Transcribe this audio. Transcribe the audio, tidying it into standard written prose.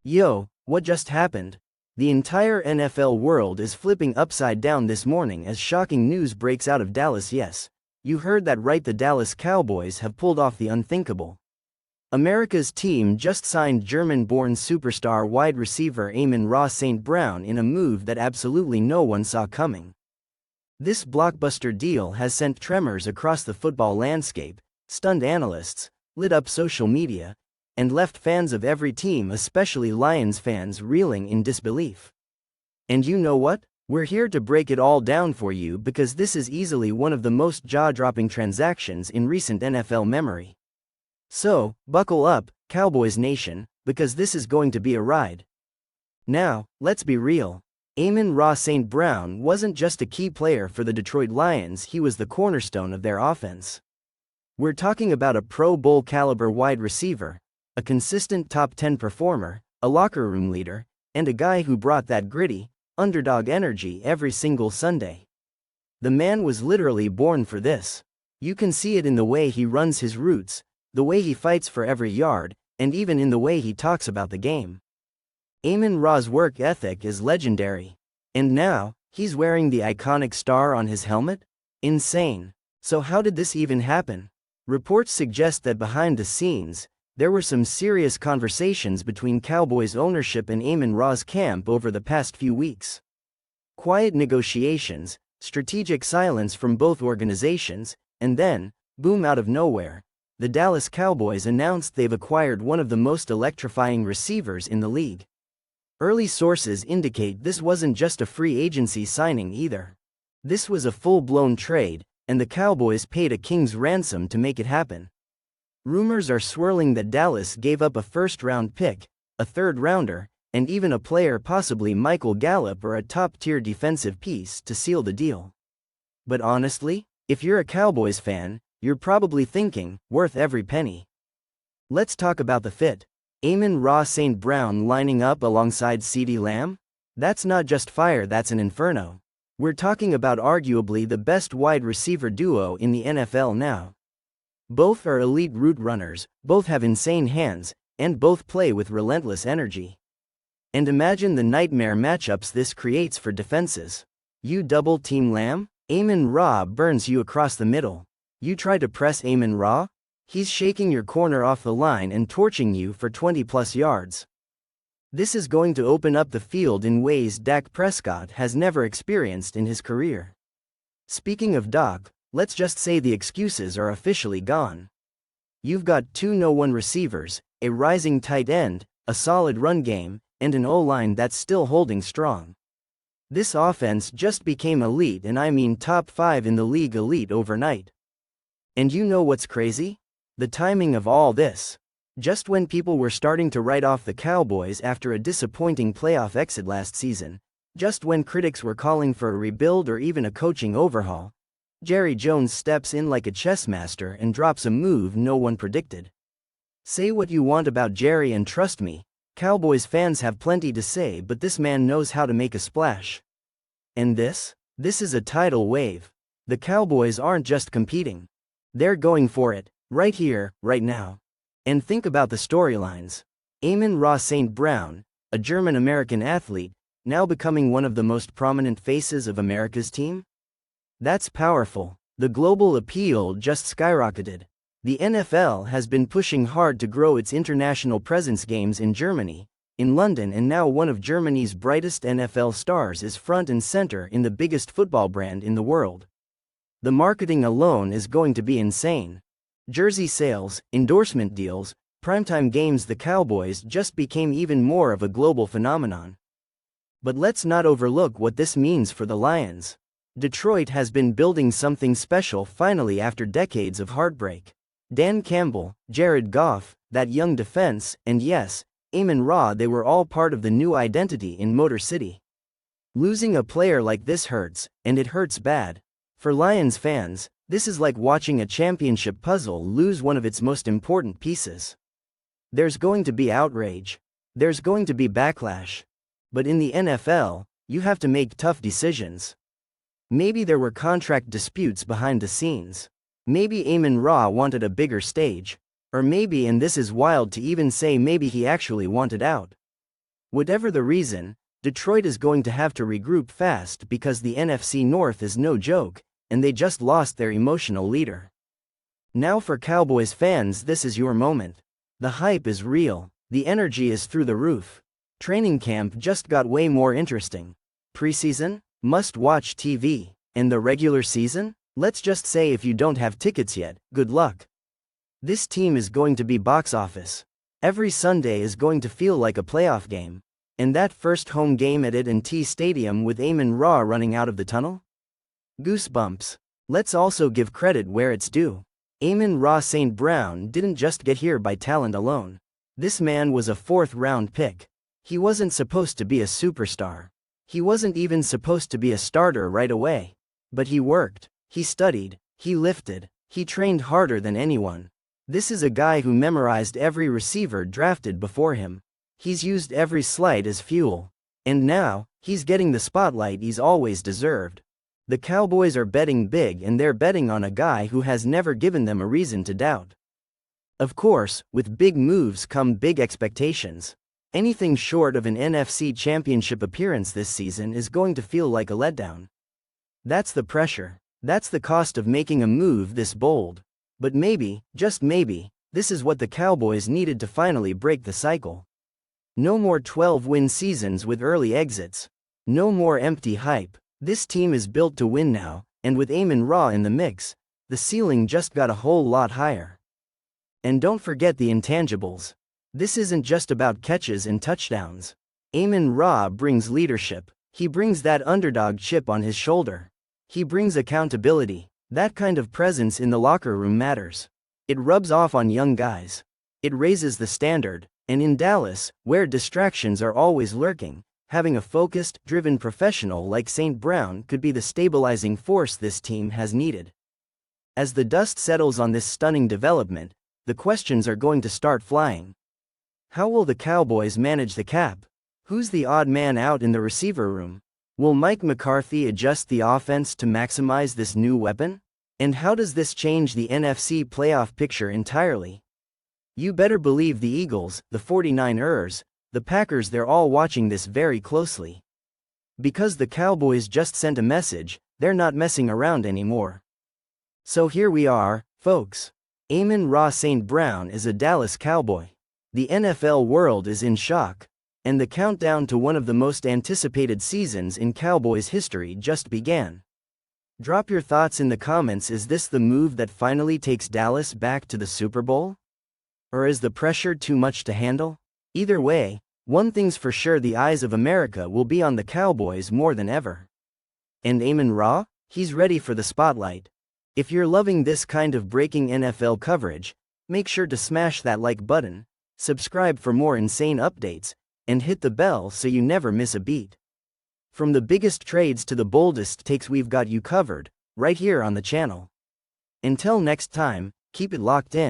Yo, what just happened? The entire NFL world is flipping upside down this morning as shocking news breaks out of Dallas. Yes, you heard that right, the Dallas Cowboys have pulled off the unthinkable. America's team just signed German-born superstar wide receiver Amon-Ra St. in a move that absolutely no one saw coming. This blockbuster deal has sent tremors across the football landscape, stunned analysts, lit up social media, and left fans of every team, especially Lions fans, reeling in disbelief. And you know what? We're here to break it all down for you because this is easily one of the most jaw-dropping transactions in recent NFL memory. So, buckle up, Cowboys Nation, because this is going to be a ride. Now, let's be real. Amon-Ra St. wasn't just a key player for the Detroit Lions, he was the cornerstone of their offense. We're talking about a Pro Bowl caliber wide receiver, a consistent top 10 performer, a locker room leader, and a guy who brought that gritty, underdog energy every single Sunday. The man was literally born for this. You can see it in the way he runs his routes, the way he fights for every yard, and even in the way he talks about the game. Amon-Ra's work ethic is legendary. And now, he's wearing the iconic star on his helmet? Insane. So how did this even happen? Reports suggest that behind the scenes, there were some serious conversations between Cowboys ownership and Amon-Ra's camp over the past few weeks. Quiet negotiations, strategic silence from both organizations, and then, boom, out of nowhere, the Dallas Cowboys announced they've acquired one of the most electrifying receivers in the league. Early sources indicate this wasn't just a free agency signing either. This was a full-blown trade, and the Cowboys paid a king's ransom to make it happen. Rumors are swirling that Dallas gave up a first-round pick, a third-rounder, and even a player, possibly Michael Gallup or a top-tier defensive piece, to seal the deal. But honestly, if you're a Cowboys fan, you're probably thinking, worth every penny. Let's talk about the fit. Amon-Ra St. lining up alongside CeeDee Lamb? That's not just fire, that's an inferno. We're talking about arguably the best wide receiver duo in the NFL now. Both are elite route runners, both have insane hands, and both play with relentless energy. And imagine the nightmare matchups this creates for defenses. You double-team Lamb? Amon-Ra burns you across the middle. You try to press Amon-Ra? He's shaking your corner off the line and torching you for 20-plus yards. This is going to open up the field in ways Dak Prescott has never experienced in his career. Speaking of Dak, let's just say the excuses are officially gone. You've got two no-one receivers, a rising tight end, a solid run game, and an O-line that's still holding strong. This offense just became elite, and I mean top 5 in the league elite overnight. And you know what's crazy? The timing of all this. Just when people were starting to write off the Cowboys after a disappointing playoff exit last season, just when critics were calling for a rebuild or even a coaching overhaul, Jerry Jones steps in like a chess master and drops a move no one predicted. Say what you want about Jerry, and trust me, Cowboys fans have plenty to say, but this man knows how to make a splash. And this is a tidal wave. The Cowboys aren't just competing. They're going for it, right here, right now. And think about the storylines. Amon-Ra St. a German-American athlete, now becoming one of the most prominent faces of America's team? That's powerful. The global appeal just skyrocketed. The NFL has been pushing hard to grow its international presence. Games in Germany, in London, and now one of Germany's brightest NFL stars is front and center in the biggest football brand in the world. The marketing alone is going to be insane. Jersey sales, endorsement deals, primetime games. The Cowboys just became even more of a global phenomenon. But let's not overlook what this means for the Lions. Detroit has been building something special finally after decades of heartbreak. Dan Campbell, Jared Goff, that young defense, and yes, Amon-Ra, they were all part of the new identity in Motor City. Losing a player like this hurts, and it hurts bad. For Lions fans, this is like watching a championship puzzle lose one of its most important pieces. There's going to be outrage. There's going to be backlash. But in the NFL, you have to make tough decisions. Maybe there were contract disputes behind the scenes. Maybe Amon-Ra wanted a bigger stage. Or maybe, and this is wild to even say, maybe he actually wanted out. Whatever the reason, Detroit is going to have to regroup fast because the NFC North is no joke, and they just lost their emotional leader. Now for Cowboys fans, this is your moment. The hype is real, the energy is through the roof. Training camp just got way more interesting. Preseason? Must-watch TV. And the regular season? Let's just say if you don't have tickets yet, good luck. This team is going to be box office. Every Sunday is going to feel like a playoff game. And that first home game at AT&T Stadium with Amon-Ra running out of the tunnel? Goosebumps. Let's also give credit where it's due. Amon-Ra St. didn't just get here by talent alone. This man was a fourth-round pick. He wasn't supposed to be a superstar. He wasn't even supposed to be a starter right away. But he worked, he studied, he lifted, he trained harder than anyone. This is a guy who memorized every receiver drafted before him. He's used every slight as fuel. And now, he's getting the spotlight he's always deserved. The Cowboys are betting big, and they're betting on a guy who has never given them a reason to doubt. Of course, with big moves come big expectations. Anything short of an NFC Championship appearance this season is going to feel like a letdown. That's the pressure. That's the cost of making a move this bold. But maybe, just maybe, this is what the Cowboys needed to finally break the cycle. No more 12-win seasons with early exits. No more empty hype. This team is built to win now, and with Amon-Ra in the mix, the ceiling just got a whole lot higher. And don't forget the intangibles. This isn't just about catches and touchdowns. Amon-Ra brings leadership. He brings that underdog chip on his shoulder. He brings accountability. That kind of presence in the locker room matters. It rubs off on young guys. It raises the standard, and in Dallas, where distractions are always lurking, having a focused, driven professional like St. Brown could be the stabilizing force this team has needed. As the dust settles on this stunning development, the questions are going to start flying. How will the Cowboys manage the cap? Who's the odd man out in the receiver room? Will Mike McCarthy adjust the offense to maximize this new weapon? And how does this change the NFC playoff picture entirely? You better believe the Eagles, the 49ers, the Packers, they're all watching this very closely. Because the Cowboys just sent a message, they're not messing around anymore. So here we are, folks. Amon-Ra St. is a Dallas Cowboy. The NFL world is in shock. And the countdown to one of the most anticipated seasons in Cowboys history just began. Drop your thoughts in the comments. Is this the move that finally takes Dallas back to the Super Bowl? Or is the pressure too much to handle? Either way, one thing's for sure, the eyes of America will be on the Cowboys more than ever. And Amon-Ra? He's ready for the spotlight. If you're loving this kind of breaking NFL coverage, make sure to smash that like button, subscribe for more insane updates, and hit the bell so you never miss a beat. From the biggest trades to the boldest takes, we've got you covered, right here on the channel. Until next time, keep it locked in.